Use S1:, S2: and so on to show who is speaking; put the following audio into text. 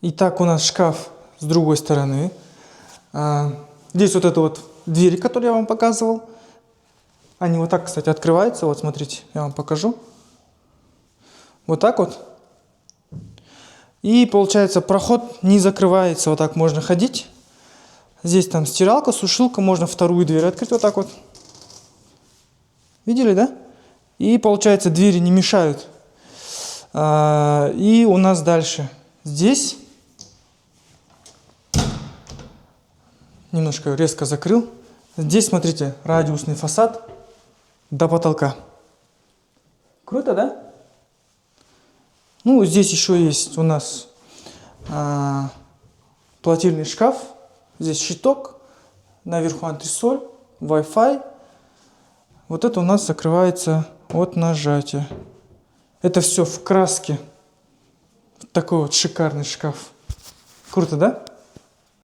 S1: Итак, у нас шкаф с другой стороны. Здесь вот это вот двери, которые я вам показывал. Они вот так, кстати, открываются. Вот смотрите, я вам покажу. Вот так вот. И получается, проход не закрывается. Вот так можно ходить. Здесь там стиралка, сушилка. Можно вторую дверь открыть вот так вот. Видели, да? И получается, двери не мешают. И у нас дальше. Здесь немножко резко закрыл. Здесь, смотрите, радиусный фасад до потолка. Круто, да? Ну, здесь еще есть у нас платильный шкаф. Здесь щиток. Наверху антресоль, Wi-Fi. Вот это у нас закрывается от нажатия. Это все в краске. Такой вот шикарный шкаф. Круто, да?